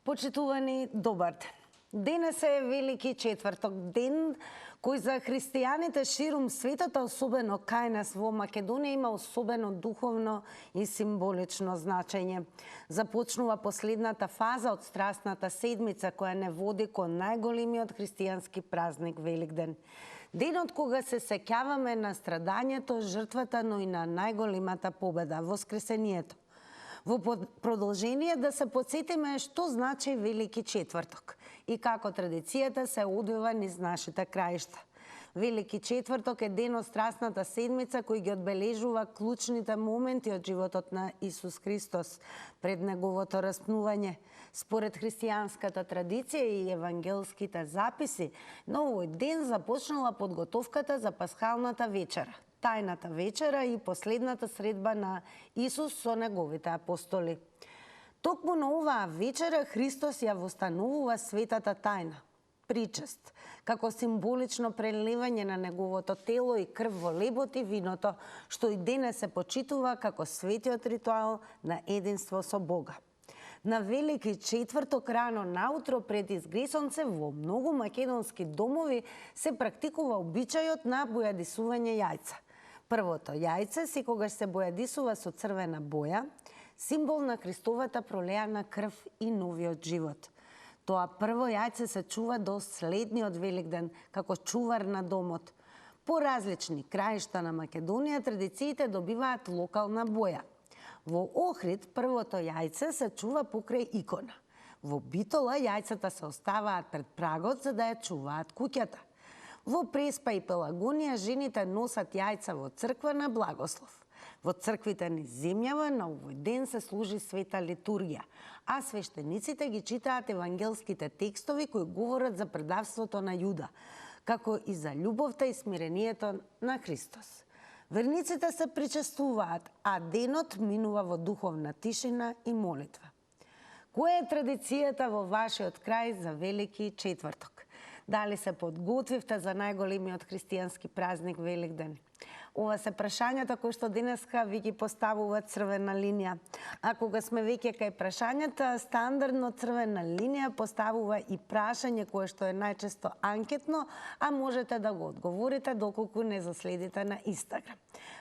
Почитувани, добар ден. Денес е Велики четврток, ден кој за христијаните ширум светот, особено кај нас во Македонија, има особено духовно и символично значење. Започнува последната фаза од Страстната седмица, која не води кон најголемиот христијански празник Великден. Денот кога се сеќаваме на страдањето, жртвата, но и на најголемата победа, Воскресението. Во продолжение да се подсетиме што значи Велики четврток и како традицијата се одвива низ нашите краишта. Велики четврток е ден од Страстната седмица кој ги одбележува клучните моменти од животот на Исус Христос пред неговото распнување. Според христијанската традиција и евангелските записи, на овој ден започнала подготовката за пасхалната вечера, тајната вечера и последната средба на Исус со неговите апостоли. Токму на оваа вечера Христос ја востановува светата тајна, причест, како символично преливање на неговото тело и крв во лебот и виното, што и денес се почитува како светиот ритуал на единство со Бога. На Велики четврток рано наутро пред изгресонце во многу македонски домови се практикува обичајот на бојадисување јајца. Првото јајце секогаш се бојадисува со црвена боја, символ на Христовата пролеана крв и новиот живот. Тоа прво јајце се чува до следниот Великден, како чувар на домот. По различни краишта на Македонија традициите добиваат локална боја. Во Охрид првото јајце се чува покрај икона. Во Битола јајцата се оставаат пред прагот за да ја чуваат куќата. Во Преспа и Пелагонија жените носат јајца во црква на благослов. Во црквите низ земјава на овој ден се служи света литургија, а свештениците ги читаат евангелските текстови кои говорат за предавството на Јуда, како и за љубовта и смирението на Христос. Верниците се причестуваат, а денот минува во духовна тишина и молитва. Која е традицијата во вашиот крај за Велики четврток? Дали се подготвивте за најголемиот христијански празник Великден? Ова се прашањата кои што денеска ви ги поставува Црвена линија. А кога сме веќе кај прашањата, стандардно Црвена линија поставува и прашање кое што е најчесто анкетно, а можете да го одговорите доколку не заследите на Инстаграм.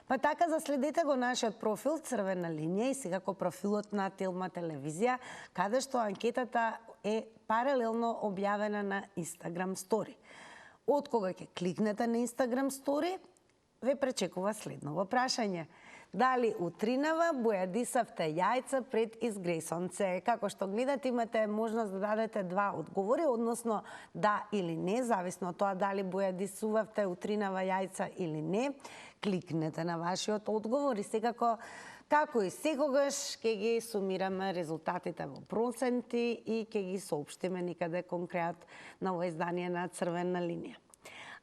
Па така заследете го нашиот профил Црвена линија и секако профилот на Телма телевизија, каде што анкетата е паралелно објавена на Инстаграм стори. Од кога ќе кликнете на Инстаграм стори, ве пречекува следново прашање. Дали утринава бојадисавте јајца пред изгресонце? Како што гледате, имате можност да дадете два одговори, односно да или не, зависно од тоа дали бојадисувавте утринава јајца или не. Кликнете на вашиот одговор и секако, како и секогаш, ќе ги сумираме резултатите во проценти и ќе ги соопштиме никаде кон крајот на ово издание на Црвена линија.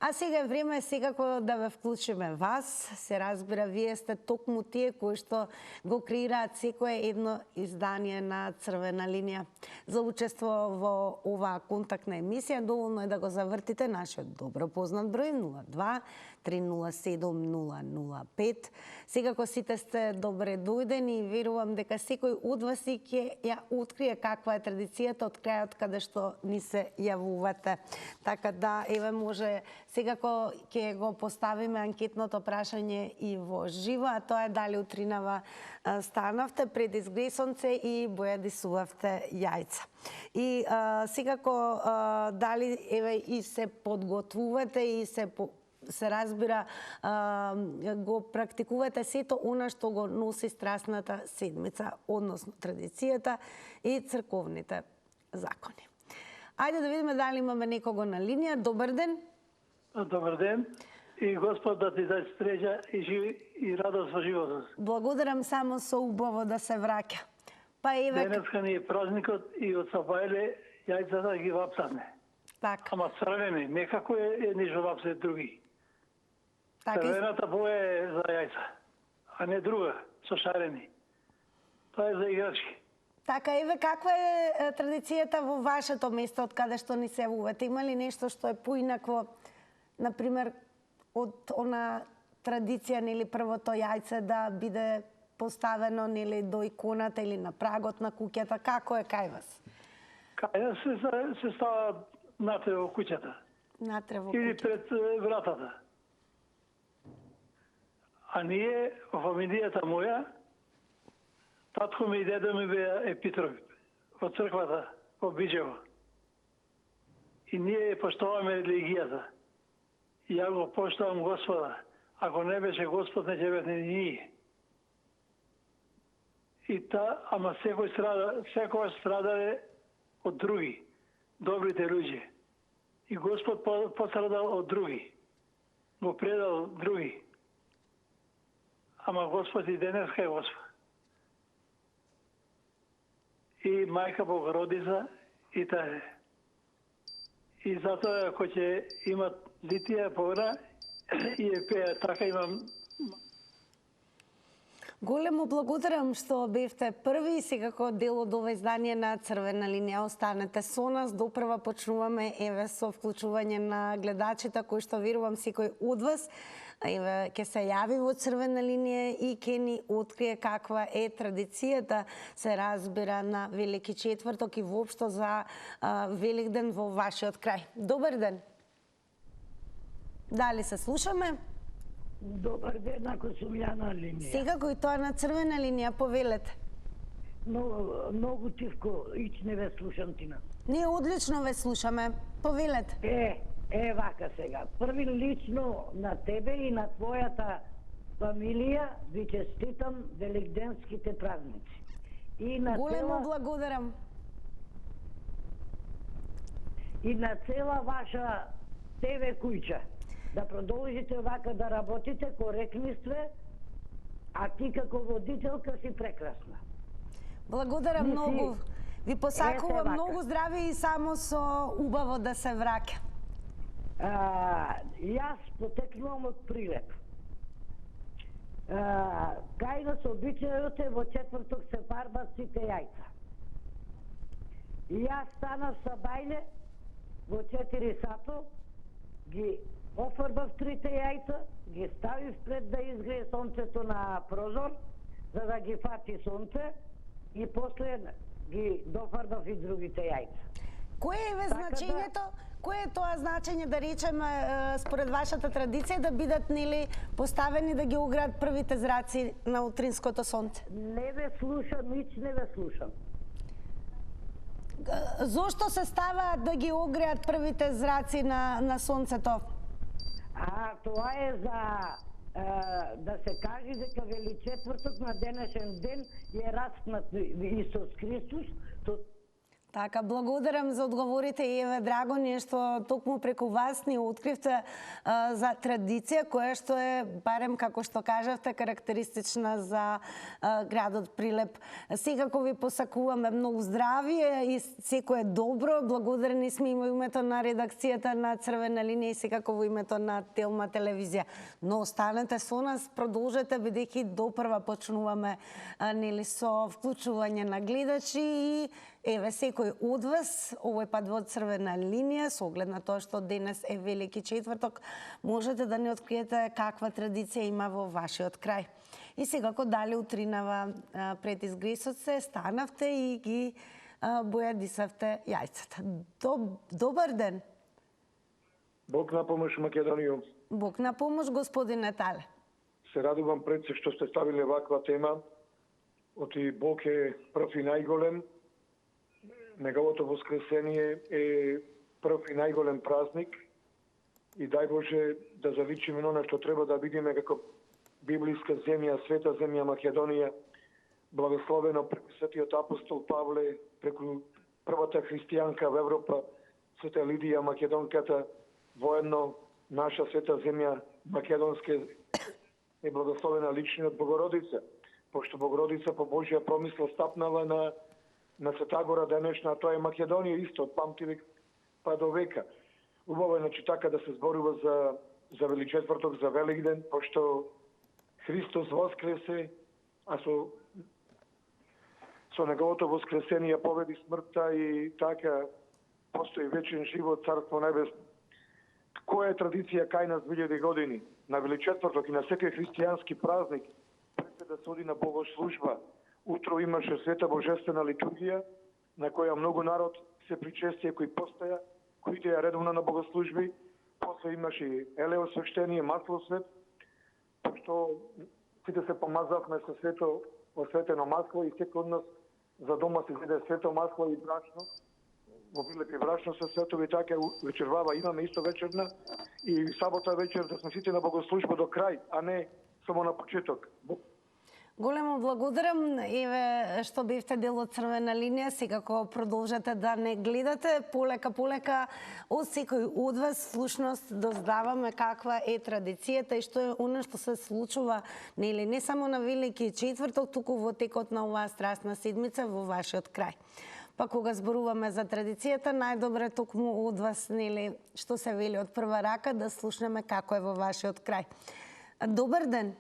А сега е време секако да ве вклучиме вас. Се разбира, вие сте токму тие кои што го креираат секое едно издание на Црвена линија. За учество во оваа контактна емисија доволно е да го завртите нашиот добро познат број 02 307 005. Секако сите сте добре дојдени и верувам дека секој од вас ќе ја открие каква е традицијата од крајот каде што ни се јавувате. Така да, еве може секако ќе го поставиме анкетното прашање и во живо, а тоа е дали утринава станавте пред изгресонце и бојадисувавте јајца. И секако дали еве и се подготвувате и се разбира, го практикувате сето она што го носи Страстната седмица, односно традицијата и црковните закони. Ајде да видиме дали имаме некого на линија. Добар ден. Добар ден и Господ да ти даде среќа и радост во животот. Благодарам, само со убаво да се враќа. Па еве денеска ни е празникот и од сабајле јајцата ги вапсаме. Така. Ама црвени, не како е ништо вапсе други. Така. Црвената боја е за јајца, а не друга, со шарени. Тоа е за играчки. Така, еве каква е традицијата во вашето место од каде што ни се јавувате? Има ли нешто што е поинакво, например, од она традиција, нели, првото јајце да биде поставено, нели, до иконата или на прагот на куќата? Како е кај вас? Кај нас се става натре во куќата. Натре во Или куќа. пред вратата. А ние, во фамилијата моја, татко ми и дедо ми беа епитропи во црквата, во Биџево. И ние поштоваме религијата. И ја го поштовам Господа. Ако не беше Господ, не ќе бевме ни ние. Ама секој стрададе од други, добрите луѓе. И Господ пострадал од други. Го предал други. Ама Господ и денеска е Господ. И Мајка Богородица и таа. И затоа кој ќе имат литија пора и е пеа, така имам. Големо благодарам што бевте први и секако дел од ова издание на Црвена линија. Останете со нас, допрва почнуваме еве со вклучување на гледачите кои што верувам секој од вас еве ќе се јави во Црвена линија и ќе ни открие каква е традицијата, се разбира, на Велики четврток и воопшто за Великден во вашиот крај. Добар ден. Дали се слушаме? Добар ден, ако сум ја на линија. Секако и тоа на Црвена линија, повелете. Многу тивко, ич не ве слушам тина. Ние одлично ве слушаме. Повелете. Вака сега. Први лично на тебе и на твојата фамилија ви честитам великденските празници. И на Големо благодарам. И на цела ваша ТВ куќа. Да продолжите вака да работите, коректни сте, а ти како водителка си прекрасна. Благодарам многу. Ви посакувам многу здраве и само со убаво да се враќа. Јас потекнувам од Прилеп. Кај нас обичајот е во четврток се фарбат сите јајца. И јас станав са бајле во 4 сато, ги офарбав трите јајца, ги ставив пред да изгрее сонцето на прозор, за да ги фати сонце, и после ги дофарбав и другите јајца. Кое е значењето? Кое е тоа значење, да речеме, според вашата традиција, да бидат нели поставени да ги огреат првите зраци на утринското сонце? Не ве слушам, ич не ве слушам. Зошто се ставаат да ги огреат првите зраци на сонцето? Тоа е за да се каже дека Вели четврток на денешен ден е распнат Исус Христос. Така, благодарам за одговорите и еве драго ни е што токму преку вас ни откривте за традиција која што е, барем како што кажавте, карактеристична за градот Прилеп. Секако ви посакуваме многу здравие и секое добро. Благодарни сме и во името на редакцијата на Црвена линија и секако во името на Телма телевизија. Но останете со нас, продолжете, бидејќи допрва почнуваме нели со вклучување на гледачи и еве секој од вас, овој пат во Црвена линија, со оглед на тоа што денес е Велики четврток, можете да ни откриете каква традиција има во вашиот крај. И секако дали утринава пред изгресот се станавте и ги бојадисавте јајцата. Добар ден. Бог на помош Македонија. Бог на помош, господине Тале. Се радувам пред се што сте ставиле ваква тема. Оти Бог е прв и најголем. Неговото воскресение е прв и најголем празник и дај Боже да заличиме на она што треба да бидеме како библиска земја, света земја Македонија, благословено преку светиот апостол Павле, преку првата христијанка во Европа, света Лидија Македонката, воедно наша света земја македонска е благословена лично од Богородица, пошто Богородица по Божја промисла стапнала на Света Гора денешна, тоа е Македонија исто, од памтивек па до века. Убаво е, значи, така да се зборува за Вели четврток, за Великден, пошто Христос воскресе, а со неговото воскресение победи смртта и така постои вечен живот, Царство небесно. Која е традиција кај нас 2000 години? На Вели четврток и на секој христијански празник пред да се оди на богослужба. Утро имаше света божествена литургија, на која многу народ се причестија кои постоја, кои идеја редовно на богослужби, после имаше и елеосвештение, маслосвет, што сите се помазавме со свето, осветено масло и секој од нас за дома се зеде свето масло и брашно, во Билепи брашно со светови, така вечервава имаме исто вечерна и сабота вечер да сме сите на богослужба до крај, а не само на почеток. Големо благодарам, еве што бевте дел од Црвена линија, секако продолжате да не гледате, полека од секој од вас слушност дознаваме каква е традицијата и што е она што се случува не само на Велики четврток, туку во текот на оваа страстна седмица во вашиот крај. Па кога зборуваме за традицијата, најдобре токму од вас, што се вели од прва рака, да слушнеме како е во вашиот крај. Добар ден.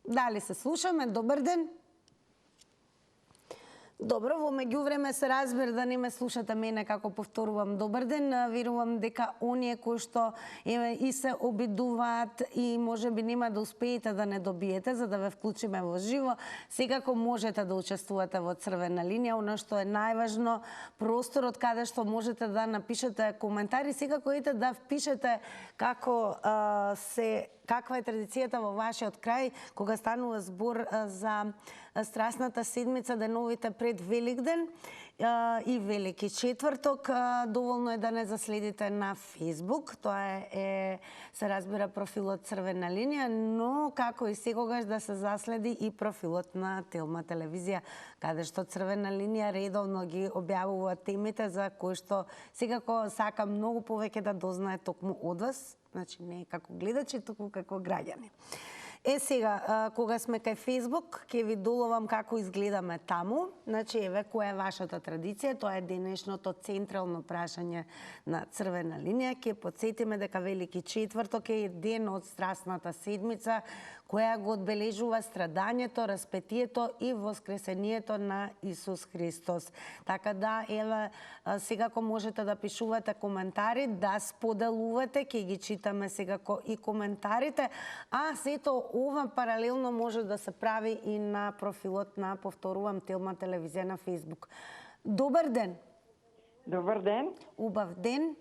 Дали се слушаме? Добар ден. Добро, во меѓувреме се разбира да не ме слушате мене како повторувам добар ден. Верувам дека оние кои што и се обидуваат и можеби нема да успеете да не добиете за да ве вклучиме во живо, секако можете да учествувате во Црвена линија. Оно што е најважно, просторот каде што можете да напишете коментари, секако ете да впишете каква е традицијата во вашиот крај кога станува збор за страстната седмица, деновите пред Великден и Велики четврток. Доволно е да не заследите на Facebook, тоа се разбира профилот Црвена линија, но како и секогаш да се заследи и профилот на Телма телевизија, каде што Црвена линија редовно ги објавува темите за кои што секако сака многу повеќе да дознае токму од вас, значи не како гледачи, туку како граѓани. Сега, кога сме кај Facebook, ќе ви доловам како изгледаме таму. Значи, еве, која е вашата традиција? Тоа е денешното централно прашање на Црвена линија. Ќе потсетиме дека Велики четврток е ден од страстната седмица, која го одбележува страдањето, распетието и воскресението на Исус Христос. Така да, еве, секако можете да пишувате коментари, да споделувате, ќе ги читаме секако и коментарите, а сето ова паралелно може да се прави и на профилот на, повторувам, Телма телевизија на Facebook. Добар ден! Добар ден! Убав ден!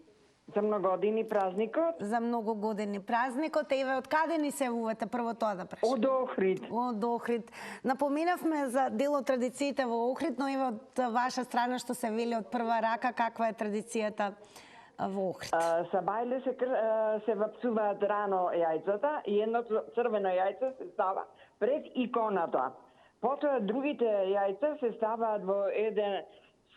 За многогодини празникот? За многогодини празникот. Еве, од каде ни се јавувате? Прво тоа да прашам. Од Охрид. Од Охрид. Напоминавме за дел од традициите во Охрид, но еве од ваша страна што се вели од прва рака, каква е традицијата во Охрид? Са бајле се вапсуваат рано јајцата и едното црвено јајце се става пред иконата. Потоа другите јајца се ставаат во еден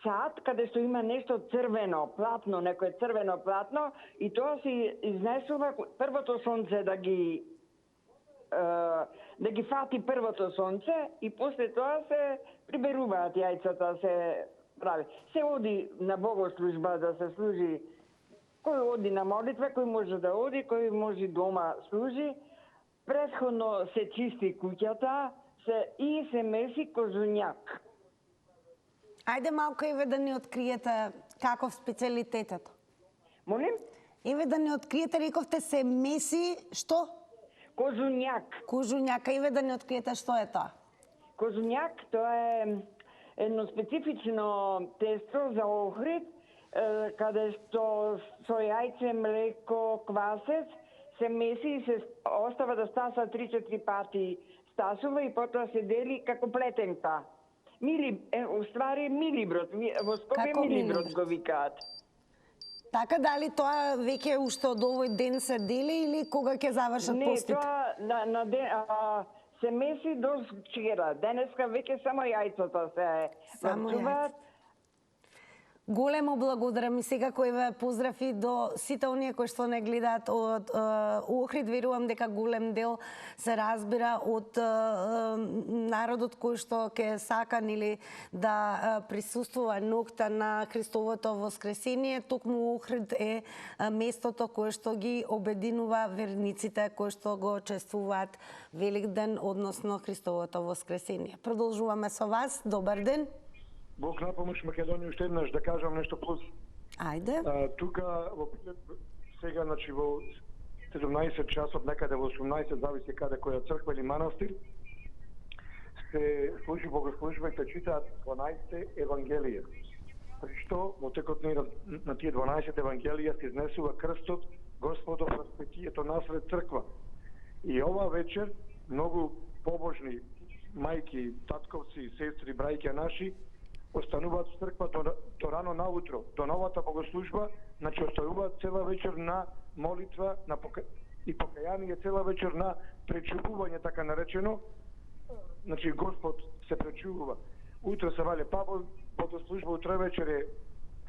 сад каде што има нешто црвено, платно, некое црвено платно и тоа се изнесува првото сонце да ги фати првото сонце и после тоа се приберуваат јајцата, се прави. Се оди на богослужба да се служи, кој оди на молитва, кој може да оди, кој може дома служи. Претходно се чисти куќата и се меси козуњак. Ајде малку еве да ни откриете каков специјалитетот. Молим? Еве да ни откриете, рековте се меси што? Козуњак. Козуњак, еве да ни откриете што е тоа? Козуњак, тоа е едно специфично тесто за Охрид, каде што со јајце, млеко, квасец се меси и се остава да стаса 3-4 пати стасува и потоа се дели како плетенка. Уствари милиброд, во Скопје милиброд го викаат. Така, дали тоа веќе уште од овој ден се дели или кога ќе завршат постите? Не, тоа се меси до вчера. Денеска веќе само јајцата се врчуваат. Големо благодарам и секако еве поздрав и до сите оние кои што не гледаат од Охрид. Верувам дека голем дел се разбира од народот кој што ќе сака да присуствува ноќта на Христовото воскресение. Токму Охрид е местото кое што ги обединува верниците кои што го чествуваат Великден, односно Христовото воскресение. Продолжуваме со вас. Добар ден. Бог напомош Македонија уште еднаш да кажам нешто плюс. Ајде. Тука сега, значи во 17 часот, некаде во 18, зависи каде која црква или манастир, се служи богослужба и се читаат 12 евангелија. при што во текот на тие 12 евангелија се изнесува крстот Господов распетието насред црква. И ова вечер многу побожни мајки, татковци, сестри, браќа наши остануваат во црква до рано наутро, до новата богослужба, значи остануваат цела вечер на молитва, и покаяние, цела вечер на пречупување, така наречено. Значи Господ се пречупува. Утре се вале папа, богослужба утре вечер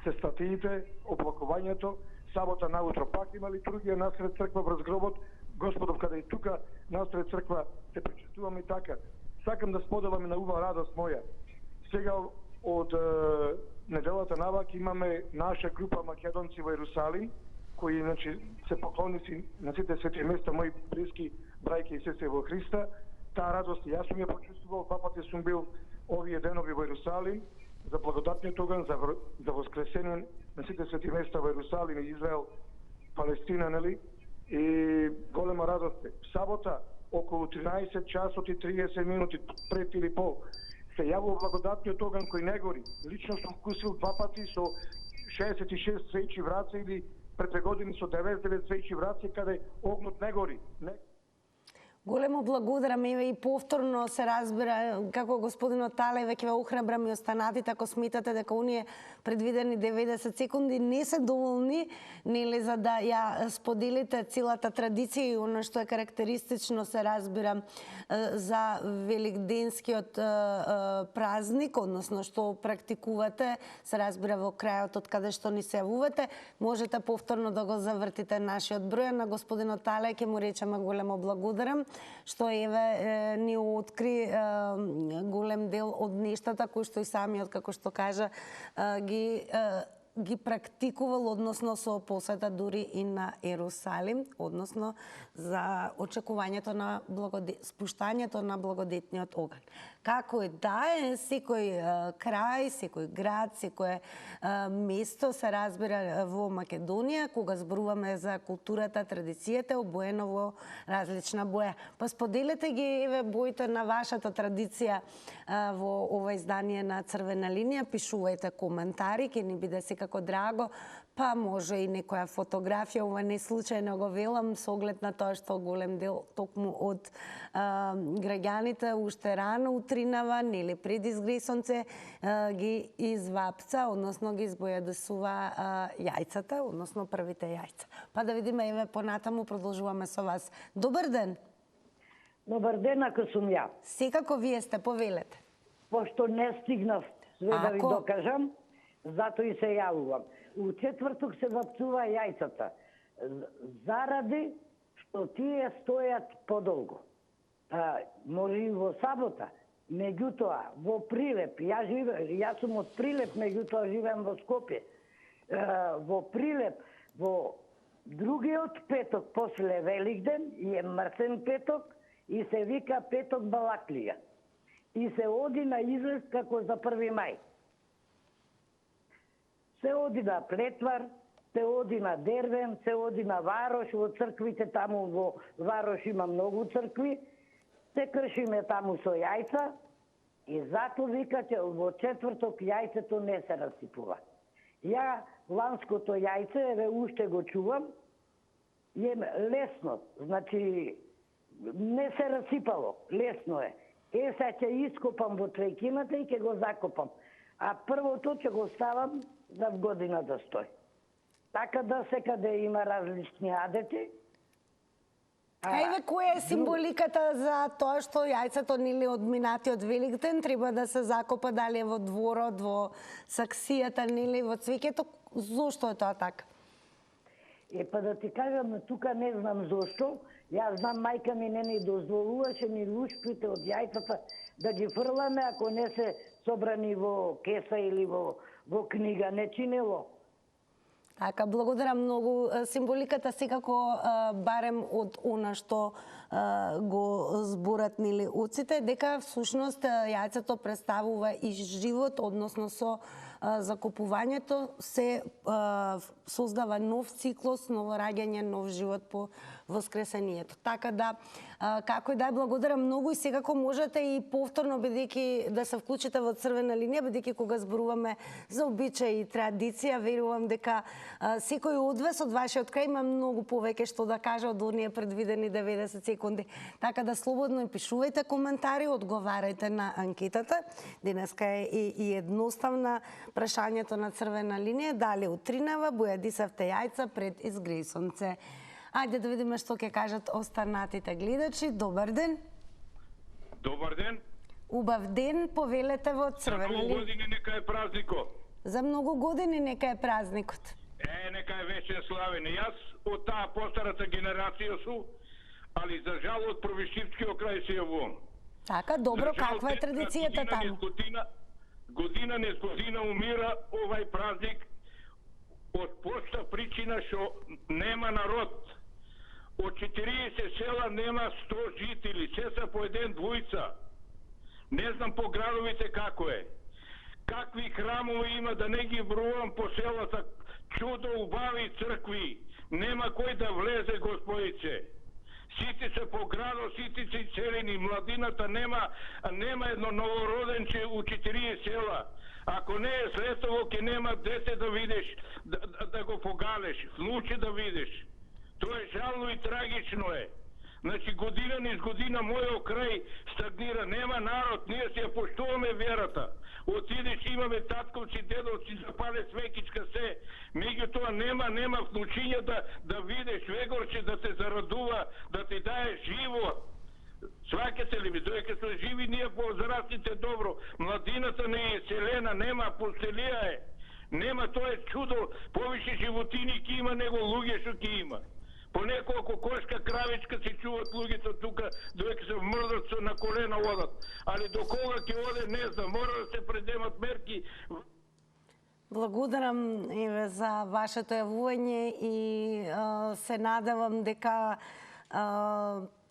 се статиите, оплакувањето, сабота наутро пак има литургија насред црква врз гробот Господов, каде и тука насред црква се пречестуваме и така. Сакам да споделам на ова радост моја. Сега од неделата навак имаме наша група македонци во Ерусалим, кои значи се поклоници на сите свети места, мои блиски брајки и сестри во Христа. Таа радост јас сум ја почувствувал, два пати сум бил овие денови во Ерусалим за благодатниот оган, за воскресение на сите свети места во Ерусалим и Израел, Палестина, нели? И голема радост е. Сабота околу 13 часот и 30 минути пред или пол се јавува благодатниот оган кој не гори. Лично сум вкусил два пати со 66 свеќи враца или пред 2 години со 99 свеќи враца каде огнот не гори. Големо благодарам, еве и повторно се разбира како господинот Тале веќе ве охрабрам и останатите ако сметате дека оние предвидени 90 секунди не се доволни, нели за да ја споделите целата традиција и она што е карактеристично се разбира за великденскиот празник, односно што практикувате, се разбира во крајот од каде што ни се јавувате, можете повторно да го завртите нашиот број. На господинот Тале ќе му речеме големо благодарам што еве ни откри голем дел од нештата кои што и самиот, како што кажа, ги практикувал, односно со посета дури и на Ерусалим, односно за очекувањето на спуштањето на благодетниот оган. Како и да е, секој крај, секој град, секое место се разбира во Македонија, кога зборуваме за културата, традицијата, обоено во различна боја. Па споделете ги еве боите на вашата традиција во ова издание на Црвена линија, пишувајте коментари, ќе ни биде секако драго, па може и некоја фотографија, ова не случајно го велам, со оглед на тоа што голем дел токму од граѓаните уште рано утринава, нели пред изгресонце, ги извапца, односно ги избојадесува јајцата, односно првите јајца. Па да видиме, еве понатаму продолжуваме со вас. Добар ден! Добар ден, ако сум ја. Секако вие сте, повелете. Пошто не стигнав све да ви докажам, зато и се јавувам. У четврток се вапцува јајцата, заради што тие стојат подолго. Може и во сабота, меѓутоа во Прилеп, јас сум од Прилеп, меѓутоа живеам во Скопје. Во Прилеп, во другиот петок после Великден е мртен петок и се вика петок Балаклија. И се оди на излез како за 1 мај. Се оди на Плетвар, се оди на Дервен, се оди на Варош, во црквите таму во Варош има многу цркви, се кршиме таму со јајца и зато викате во четврток јајцето не се расипува. Ја ланското јајце, еве уште го чувам, е лесно, значи не се расипало, лесно е. Сега ќе ископам во трајкината и ќе го закопам. А првото ќе го ставам за година да стои. Така да секаде има различни адети. Еве која е символиката за тоа што јајцето нели од минатиот Великден треба да се закопа, дали во дворот, во саксијата, нели во цвеќето, зошто е тоа така? Па да ти кажам, тука не знам зошто. Јас знам, мајка ми не ни дозволуваше ни лушпите од јајцата да ги фрламе ако не се собрани во кеса или во книга, не чинело. Така, благодарам многу. Символиката секако барем од она што го зборат нели оците, дека всушност јајцето представува и живот, односно со закупувањето се создава нов циклус, ново раѓање, нов живот по воскресението. Така да, како и да е, благодарам многу и секако можете и повторно бидејќи да се вклучите во Црвена линија, бидејќи кога зборуваме за обичаи и традиција, верувам дека секој од вас од вашиот крај има многу повеќе што да каже од оние предвидени 90 секунди. Така да слободно и пишувајте коментари, одговарајте на анкетата. Денеска е и едноставна прашањето на Црвена линија, дали утринава бојадисавте јајца пред изгресонце. Ајде да видиме што ќе кажат останатите гледачи. Добар ден. Добар ден. Убав ден, повелете во Црвена За многу линија. години нека е празникот. За многу години нека е празникот. Нека е вечен славен. Јас од таа постарата генерација су, али за жал од Провишивскиот крај се јавувам. Така, добро, За жал, каква е традицијата таму? Година низ година умира овај празник од проста причина што нема народ. Од 40 села нема 100 жители, се са по еден двојца. Не знам по градовите како е. Какви храмови има, да не ги бројам по селата, чудо убави цркви. Нема кој да влезе, господице. Сите се по градот, сите се селени, младината нема едно новороденче у 40 села. Ако не е Светово, ке нема дете да видиш, да го погалеш, внуче да видиш. Тоа е жално и трагично е. Значи година низ година мојот крај стагнира, нема народ, ние се ја поштуваме верата. Отидеш, имаме татковци, дедовци, запале свекичка се. Меѓутоа нема внучиња да видиш вегорче, да те зарадува, да ти дае живот. Сваќате ли ми, додека сме живи ние возрастните добро, младината не е селена, нема, поселија е. Нема, тоа е чудо, повише животини ки има него луѓе што ки има. По неколку кошка, кравичка си чуват луѓето тука, додека се мрдат со на колена одат. Али до кога ќе оде, не знам, мора да се предемат мерки. Благодарам еве за вашето јавување и се надевам дека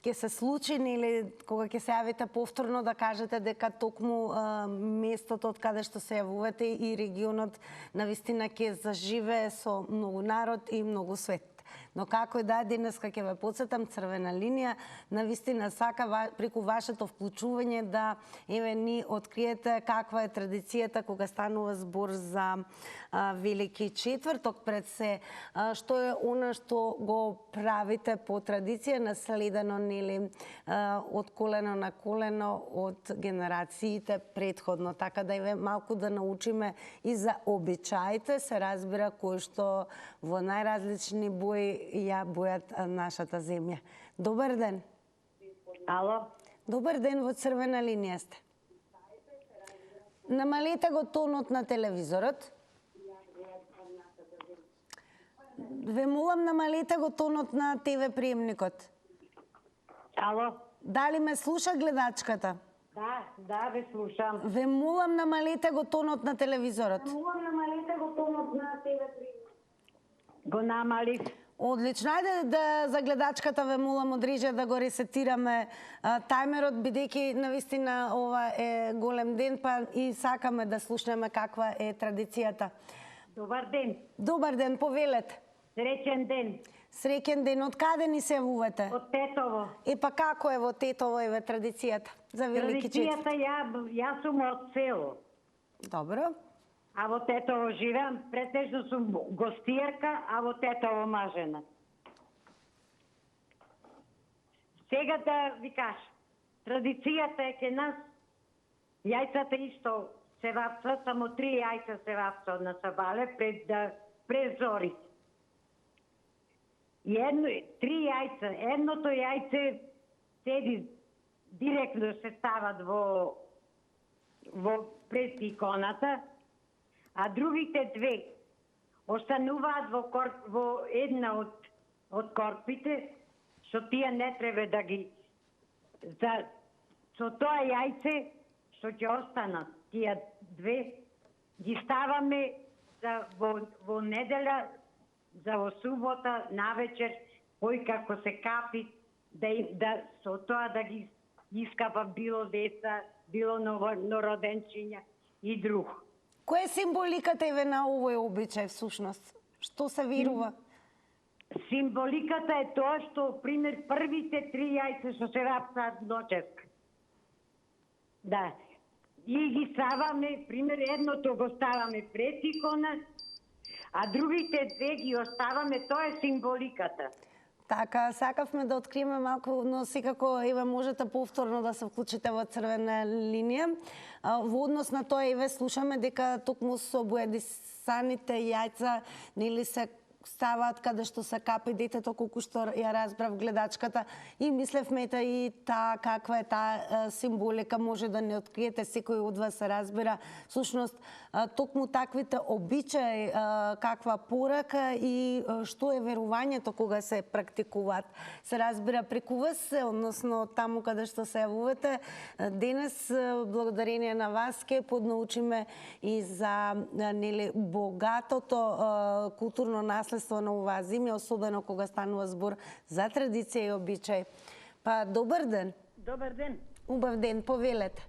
ќе се случи или кога ќе се јавите повторно да кажете дека токму местото од каде што се јавувате и регионот навистина ќе заживее со многу народ и многу свет. Но како и да е, денеска ќе ве потсетам Црвена линија, навистина сака преку вашето вклучување да еве ни откриете каква е традицијата кога станува збор за Велики четврток пред се, што е она што го правите по традиција, наследено нели од колено на колено од генерациите предходно, така да еве малку да научиме и за обичаите, се разбира кои што во најразлични бои ја бојат нашата земја. Добар ден. Ало? Добар ден, во Црвена линија сте. Намалете го тонот на телевизорот. Ве молам, намалете го тонот на ТВ приемникот. Ало? Дали ме слуша гледачката? Да, ве слушам. Ве молам, намалете го тонот на телевизорот. Намалете го тонот на ТВ приемникот. Го намалив. Одлично. Ајде да за гледачката ве молам одрежа да го ресетираме тајмерот, бидејќи навистина ова е голем ден, па и сакаме да слушнеме каква е традицијата. Добар ден. Добар ден, повелете. Среќен ден. Среќен ден. Од каде ни се јавувате? Од Тетово. Па како е во Тетово еве традицијата за Велики четврток? Традицијата, јас сум од село. Добро. А во Тетово живеам, претежно сум гостиерка, а во Тетово мажена. Сега да ви кажа, традицијата е ке нас, јајцата исто се вапца, само 3 јајца се вапца на сабале пред зорите. И 3 јајца, едното јајце седи директно се стават во пред иконата, а другите 2 остануваат во една од корпите, што тие не треба да ги со тоа јајце што ќе останат тие 2 ги ставаме во неделја, за во субота навечер, кој како се капи да со тоа да ги искапа било деца, било новороденчиња и друго. Која е символиката еве на овој обичај всушност? Што се верува? Символиката е тоа што, пример, првите 3 јајца што се рапсаат ноческа. Да. И ги ставаме, пример, едното го ставаме пред икона, а другите 2 ги оставаме, тоа е символиката. Така, сакавме да откриеме малку, но секако еве можете повторно да се вклучите во црвена линија. Во однос на тоа еве слушаме дека токму со боядисаните јајца нели се ставаат каде што се капи детето, колку што ја разбрав гледачката, и мислевме и таа каква е таа символика, може да не откриете, секој од вас се разбира всушност токму таквите обичаи, каква порака и што е верувањето кога се практикуваат. Се разбира преку вас, односно таму каде што се јавувате. Денес, благодарение на вас, ке поднаучиме и за нели богатото културно наследство на оваа земја, особено кога станува збор за традиција и обичај. Па, добар ден. Добар ден. Убав ден, повелете.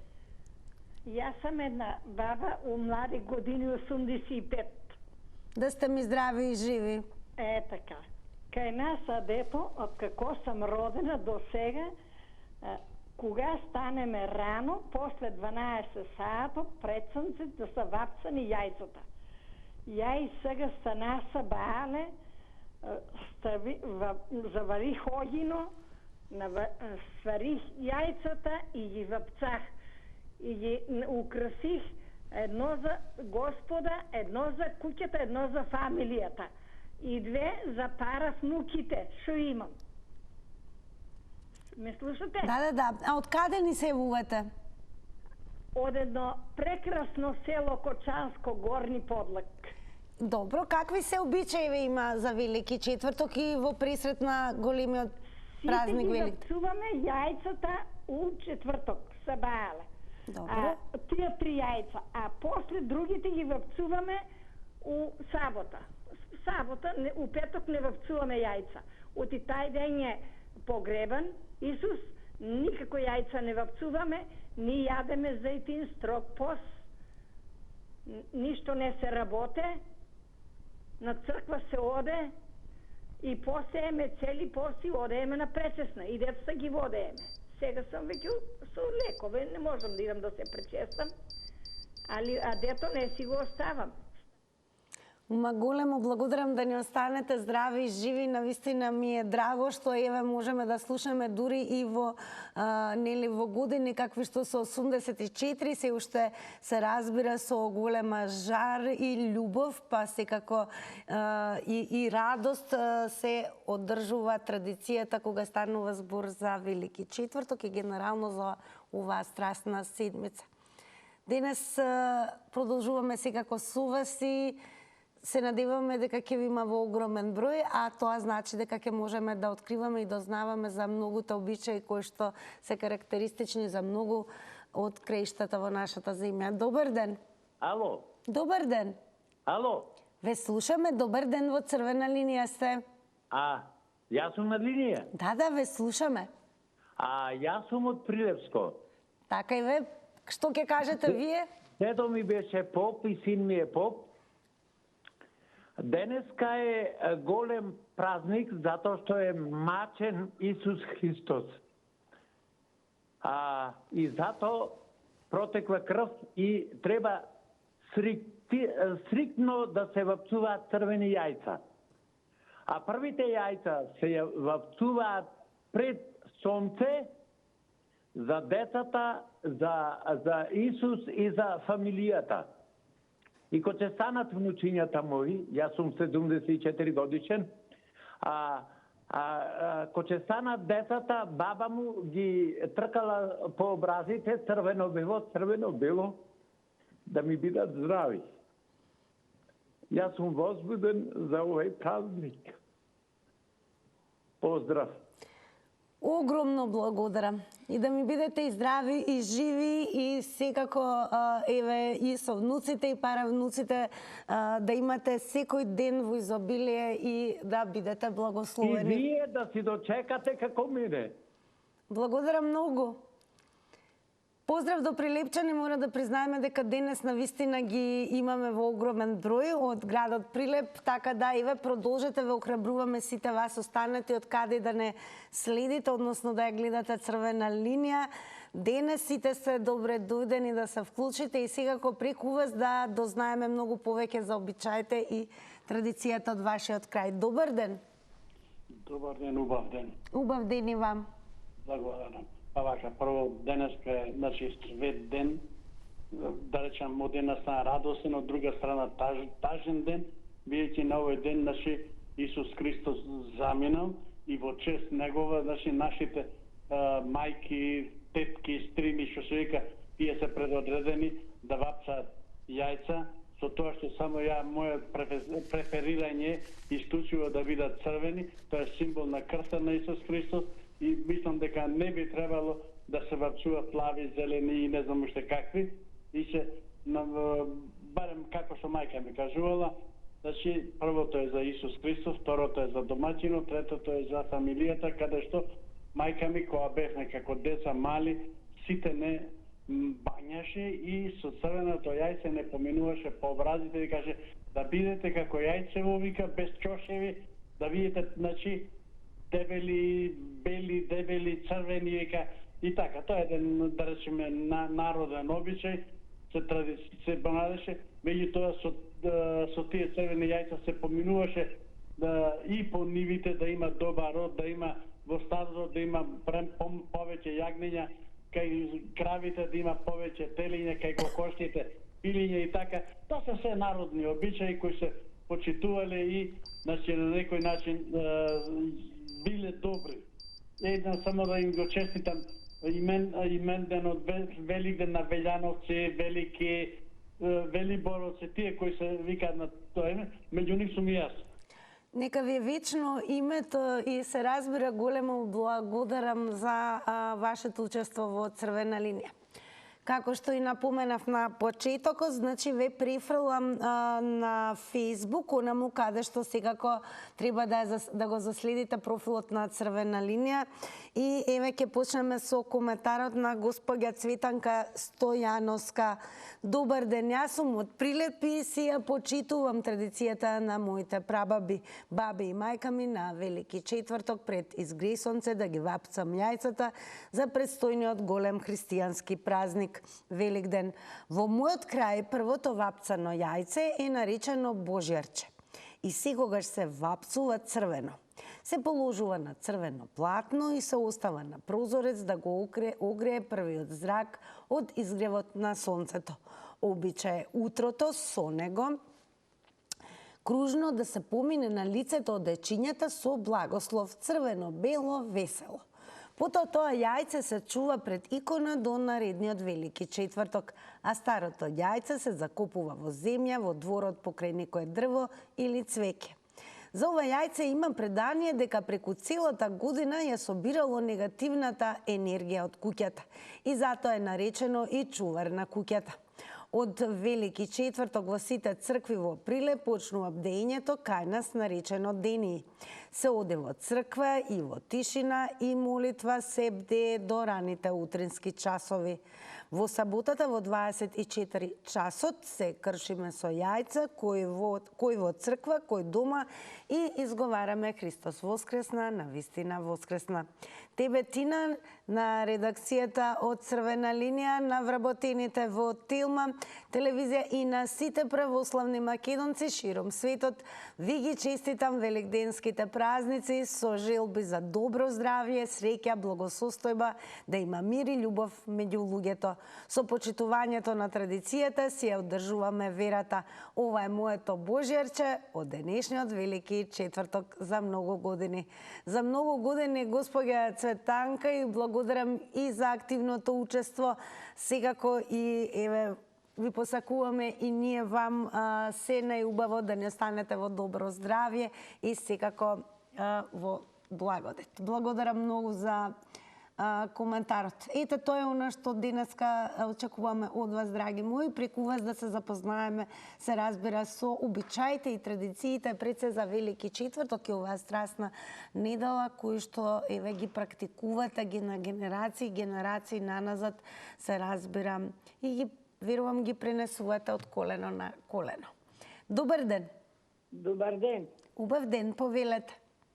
Јас сам една баба у млади години, 85. Да сте ми здрави и живи. Така. Кај нас, дето, од како сам родена до сега, кога станеме рано, после 12 саато, пред сонце, да са вапцани јајцата. Ја и сега станаса баале, заварих огино, сварих јајцата и ги вапцах. И ги украсих едно за Господа, едно за куќата, едно за фамилијата. И 2 за пара внуките, што имам. Ме слушате? Да. А од каде ни се јавувате? Од едно прекрасно село Кочанско, Горни Подлак. Добро, какви се обичаи има за Велики четврток и во пресрет на големиот празник Велики? Сите ги вапцуваме јајцата у четврток, се баале. Добро. Тие 3 јајца, а после другите ги вапцуваме у сабота. Сабота, у петок не вапцуваме јајца. Оти тај ден е погребан Исус, никако јајца не вапцуваме, ни јадеме зајтин, строг пост, ништо не се работе, на црква се оде и посееме цели пости, одееме на пречесна и децата ги водееме. Сега сам веќе со лекове, не можам да идам да се пречестам, а дето не си го оставам. Големо благодарам да ни останете здрави и живи. Навистина ми е драго што еве можеме да слушаме дури и во нели во години какви што се 84, се уште се разбира со голема жар и љубов, па секако и радост се одржува традицијата кога станува збор за Велики четврток и генерално за оваа страстна седмица. Денес продолжуваме секако со вас и се надеваме дека ќе ви има во огромен број, а тоа значи дека ќе можеме да откриваме и дознаваме за многуто обичаи кои што се карактеристични за многу од краиштата во нашата земја. Добар ден. Ало. Добар ден. Ало. Ве слушаме. Добар ден, во црвена линија сте. Јас сум на линија. Да, ве слушаме. Јас сум од Прилепско. Така и ве. Што ќе кажете вие? Дедо ми беше поп и син ми е поп. Денеска е голем празник затоа што е мачен Исус Христос. И затоа протекла крв и треба стриктно да се вапцуваат црвени јајца. А првите јајца се вапцуваат пред сонце за децата, за Исус и за фамилијата. И кога ќе станат внучињата мои, јас сум 74 годишен, кога ќе станат децата, баба му ги тркала по образите црвено-бело, да ми бидат здрави. Јас сум возбуден за овој празник. Поздрав! Огромно благодарам. И да ми бидете и здрави и живи и секако еве и со внуците и паравнуците да имате секој ден во изобилие и да бидете благословени. И вие да си дочекате како мене. Благодарам многу. Поздрав до Прилепчани, мора да признаеме дека денес на вистина ги имаме во огромен број од градот Прилеп, така да и ве продолжете, ве охрабруваме сите вас, останете од каде да не следите, односно да ја гледате Црвена линија. Денес сите се добре дојдени да се вклучите и секако преку вас да дознаеме многу повеќе за обичаите и традицијата од вашиот крај. Добар ден. Добар ден, убав ден. Убав ден и вам. Благодарам. Па вака, прво денеска е, значи, свет ден, да речам, од една страна радосен, од друга страна тажен ден, бидејќи на овој ден, значи, Исус Христос заминал и во чест негова, значи, нашите мајки, тетки, стрими, што се вика, тие се предодредени да вапцаат јајца, со тоа што само мојот преферирање исклучиво да бидат црвени, тоа е символ на крста на Исус Христос и мислам дека не би требало да се вапцуваат плави, зелени и не знам уште какви, и се, барем како што мајка ми кажувала, значи првото е за Исус Христос, второто е за домаќинот, третото е за фамилијата, каде што мајка ми, која бевме како деца мали, сите не бањаше и со црвеното јајце не поминуваше по образите и каже да бидете како јајцево, вика, без чошеви, да видите, значи, дебели, бели, дебели, црвени, вика, и така. Тоа е еден, да речеме, народен обичај, се понадеше, меѓутоа со тие црвени јајца се поминуваше и по нивите да има добар род, да има во стадото да има повеќе јагниња, кај кравите да има повеќе телиња, кај кокошите пилиња и така. Тоа се се народни обичаи кои се почитувале и, значи, на некој начин биле добри. Една само да им го честитам имен ден од Великден на Велјановци, Велики, Велиборовци, тие кои се викаат на тоа име, меѓу нив сум и јас. Нека ви е вечно името и се разбира, големо благодарам за вашето учество во Црвена линија. Како што и напоменав на почетокот, значи ве префрлам на Facebook, онаму каде што секако треба да го заследите профилот на Црвена линија. И еве ќе почнеме со коментарот на госпоѓа Цветанка Стојановска. Добар ден, јас сум од Прилеп и си ја почитувам традицијата на моите прабаби, баби и мајка ми на Велики четврток пред изгресонце да ги вапцам јајцата за предстојниот голем христијански празник Великден. Во мојот крај првото вапцано јајце е наречено Божјарче и секогаш се вапцува црвено. Се положува на црвено платно и се остава на прозорец да го огрее првиот зрак од изгревот на сонцето. Обичај е утрото со него кружно да се помине на лицето од дечињата со благослов црвено, бело, весело. Потоа тоа јајце се чува пред икона до наредниот Велики четврток, а старото јајце се закопува во земја, во дворот покрај некое дрво или цвеќе. За ова јајце има предание дека преку целата година ја собирало негативната енергија од куќата и затоа е наречено и чувар на куќата. Од Велики четврток во сите цркви во Прилеп почнува бдењето кај нас наречено дении. Се оде во црква и во тишина и молитва се бдее до раните утрински часови. Во саботата во 24 часот се кршиме со јајца, кој во црква, кој дома и изговараме Христос воскресна, навистина воскресна. Тебе, Тина, на редакцијата од Црвена линија, на вработените во Телма телевизија и на сите православни македонци широм светот, ви ги честитам великденските празници со желби за добро здравје, среќа, благосостојба, да има мир и љубов меѓу луѓето. Со почитувањето на традицијата си ја одржуваме верата. Ова е моето Божјарче од денешниот Велики четврток за многу години. За многу години, госпоѓа Цветанка, и благодарам и за активното учество. Секако и еве ви посакуваме и ние вам се најубаво да не останете во добро здравје и секако во благодет. Благодарам многу за коментарот. Ете, тоа е она што денеска очекуваме од вас, драги мои, преку вас да се запознаеме, се разбира, со обичаите и традициите пред се за Велики четврток и оваа страстна недела, кои што еве ги практикувате ги на генерации наназад, се разбира, и ги верувам ги пренесувате од колено на колено. Добар ден. Добар ден. Убав ден, повелете.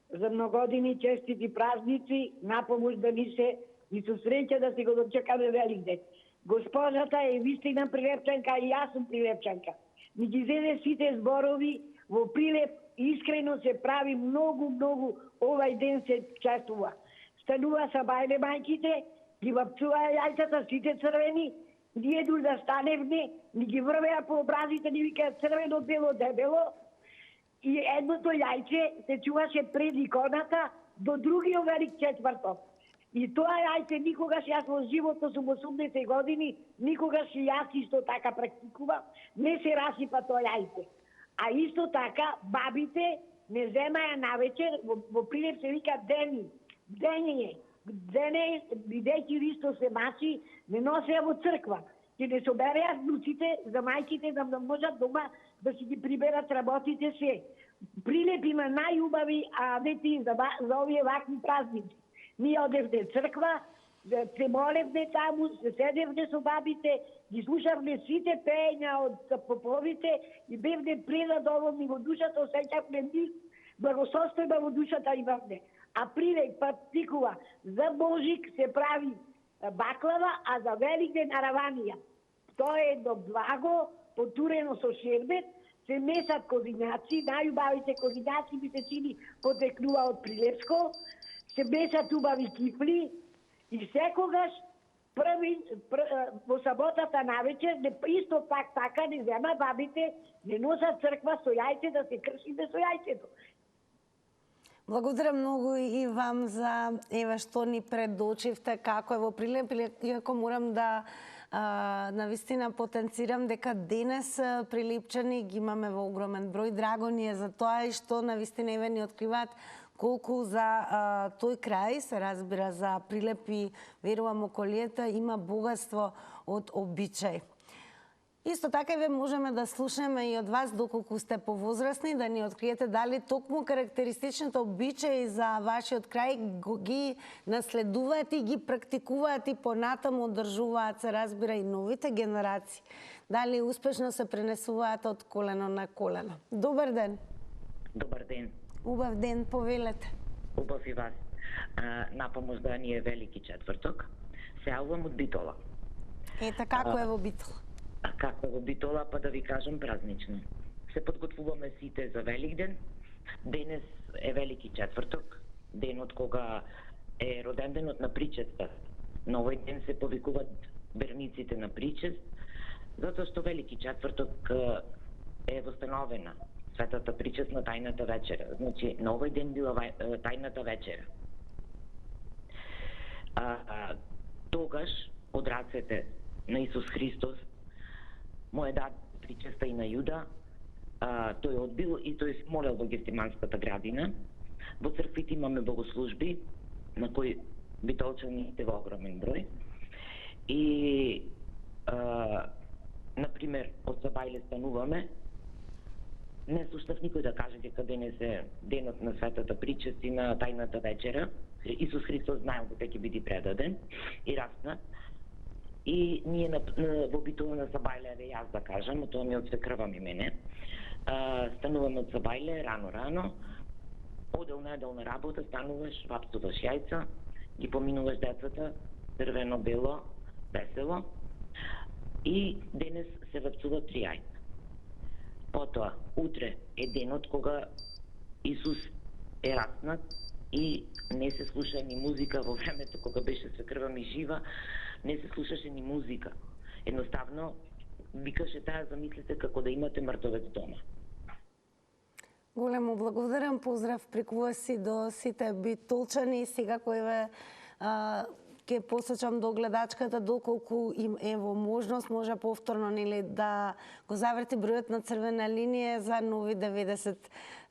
За многодини честити празници, напомош да ни се со среќа да се го дочекаме Великден. Госпожата е вистина прилепчанка и јас сум прилепчанка. Ни ги зеде сите зборови во прилеп, искрено се прави многу овај ден се чествува. Станува са бајле мајките, ги вапцува јајцата сите црвени, ние дур да станевме, ни ги врвеа по образите, ни викаат црвено, бело, дебело, и едното јајце се чуваше пред иконата до другиот Велик четврток. И тоа јајце никогаш, јас во живото сум 80 години, никогаш и јас исто така практикувам, не се расипа тоа јајце. А исто така бабите не земаја навечер, во прилеп се вика дени. Дене, бидејќи Ристо се мачи, не носеа во црква. Ќе не собереа внуците за мајките да можат дома да си ги приберат работите се. Прилеп има најубави авети за овие вакви празници. Ние одевме црква, се молевме таму, се седевме со бабите, ги слушавме сите пења од поповите и бевме предадоволни во душата, осеќавме мир, благосостојба во душата имавме. А прилеп практикува за Божик се прави баклава, а за Великден араванија. Тоа е едно благо, потурено со шербет, се месат козинаци, најубавите козинаци ми се чини потекнува од Прилепско, се месат убави кифли и секогаш во саботата навечер, исто така не зема бабите, не носат црква со јајце да се кршиме со јајцето. Благодарам многу и вам за еве што ни предочивте како е во Прилеп, иако морам да навистина потенцирам дека денес прилепчани ги имаме во огромен број. Драго ни е за тоа и што навистина еве ни откриваат колку за тој крај, се разбира за Прилеп и верувам околието, има богатство од обичај. Исто така ве можеме да слушнеме и од вас, доколку сте повозрасни, да ни откриете дали токму карактеристичните обичаи за вашиот крај ги наследуваат и ги практикуваат и понатаму одржуваат, се разбира, и новите генерации. Дали успешно се пренесуваат од колено на колено. Добар ден. Добар ден. Убав ден, повелете. Убав и вас. Напомош да ни е Велики четврток. Се јавувам од Битола. Ете, како е во Битола? Како во Битола, па да ви кажам празнично. Се подготвуваме сите за Великден. Денес е Велики четврток, денот кога е роден денот на причеста. На овој ден се повикуваат верниците на причест, затоа што Велики четврток е востановена светата причест на тајната вечера. Значи, на овој ден била тајната вечера. Тогаш, од рацете на Исус Христос, му е дат причеста и на Јуда, тој одбил и тој смолел во Гефтиманската градина. Во црквите имаме богослужби, на кои битолчаните во огромен број. И, например, од Сабајле стануваме, не слушнав никој да каже дека денес е денот на светата причест и на тајната вечера. Исус Христос знаел дека ќе биде предаден и распнат. И ние во Битола на Сабајле, јас да кажам, тоа ми од свекрва ми мене, стануваме од Сабајле рано, одел неделна работа, стануваш, вапцуваш јајца, ги поминуваш децата, црвено, бело, весело, и денес се вапцува 3 јајца. Потоа, утре е денот кога Исус е распнат и не се слуша ни музика во времето кога беше свекрва ми жива, не се слушаше ни музика. Едноставно, викаше таа, замислите како да имате мртовец дома. Големо благодарам, поздрав преку вас и до сите битолчани. Сега кој ќе посочам до гледачката доколку им е во можност, може повторно нели да го заврти бројот на црвена линија за нови 90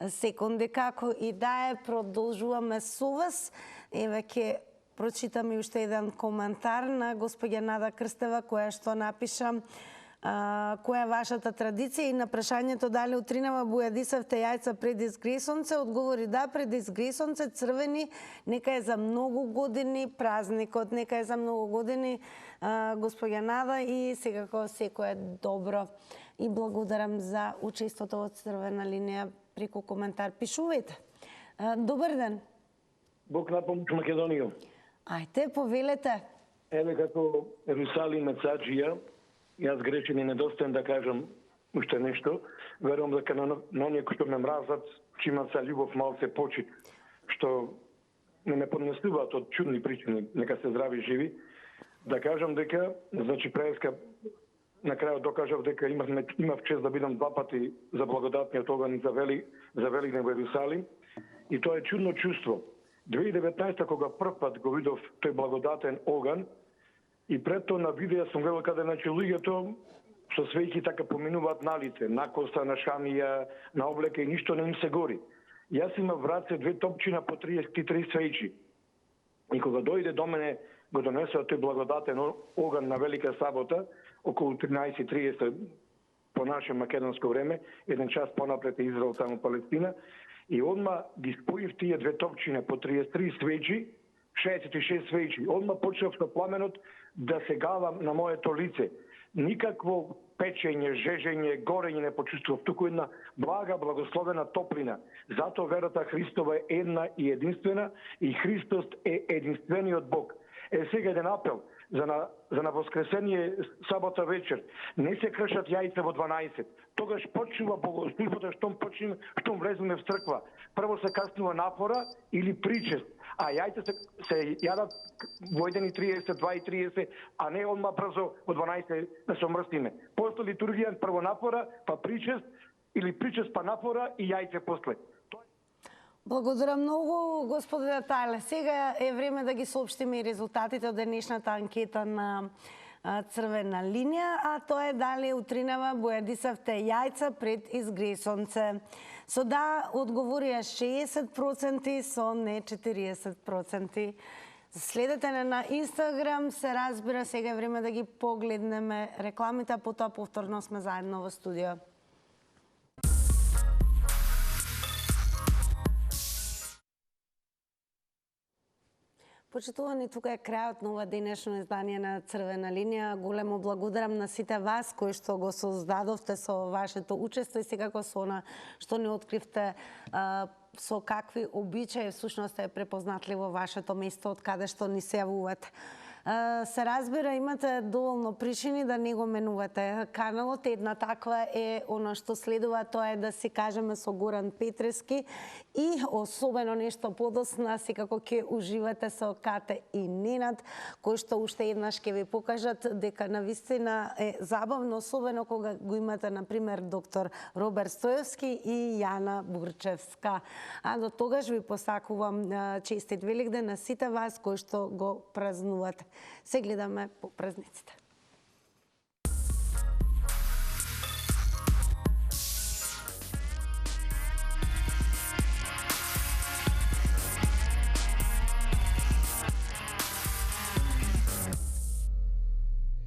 секунди. Како и да е, продолжуваме со вас. Еве ќе прочитам и уште еден коментар на госпоѓа Нада Крстева, која што напиша која е вашата традиција и на прашањето дали утринава бојадисавте јајца пред изгресонце, одговори да, пред изгресонце црвени, нека е за многу години празникот, нека е за многу години госпоѓа Нада и секако секој е добро. И благодарам за учеството од Црвена линија преку коментар. Пишувајте. Добар ден. Бог на помош Македонија. Ајте, повелете. Еве како Ерусалим Мецаджија, јас грешен и недостоен да кажам уште нешто. Верувам дека на некои што ме мразат, че имат се љубов малце почит, што не поднесуваат од чудни причини, нека се здрави живи. Да кажам дека, значи преска на крајот докажав дека имав чест да бидам два пати за благодатниот оган за Великден во Ерусалим. И тоа е чудно чувство. 2019 кога прв пат го видов тој благодатен оган, и пред тоа на видео сум гледал каде луѓето со свеќи така поминуваат на лице, на коса, на шамија, на облека и ништо не им се гори. Јас имав в раце 2 топчина по 33 свеќи. И кога дојде до мене, го донесува тој благодатен оган на Велика сабота, околу 13:30 по наше македонско време, еден час понапред е Израел само Палестина, и одма ги споив тие 2 топчина по 33 свеќи, 66 свеќи. Одма почнав со пламенот да се галам на моето лице. Никакво печење, жежење, горење не почувствував, туку една блага, благословена топлина. Затоа верата Христова е една и единствена и Христос е единствениот Бог. Сега еден апел за на воскресение сабота вечер. Не се кршат јајца во 12. Тогаш почнува богослужбата штом влеземе в црква. Прво се каснува нафора или причест, а јајца се јадат во 1:30, 2:30, а не одма брзо во 12 да се омрстиме. После литургија прво нафора, па причест или причест па нафора и јајце после. Благодарам многу, господине Тајле. Сега е време да ги соопштиме и резултатите од денешната анкета на Црвена линија, а тоа е дали утринава бојадисавте јајца пред изгресонце. Со да одговорија 60%, со не 40%. Следете на Инстаграм, се разбира, сега е време да ги погледнеме рекламите, а потоа повторно сме заедно во студио. Почитувани, тука е крајот на ова денешно издание на Црвена линија. Големо благодарам на сите вас кои што го создадовте со вашето учество и секако со она што не откривте со какви обичаи всушност е препознатливо вашето место од каде што ни се јавувате. Се разбира, имате доволно причини да не го менувате каналот. Една таква е она што следува, тоа е да си кажеме со Горан Петрески и особено нешто подосна, секако ќе уживате со Кате и Ненад, кои што уште еднаш ќе ви покажат дека навистина е забавно, особено кога го имате, например, доктор Роберт Стоевски и Јана Бурчевска. А до тогаш ви посакувам честит Великден на сите вас кои што го празнувате. Се гледаме по празниците.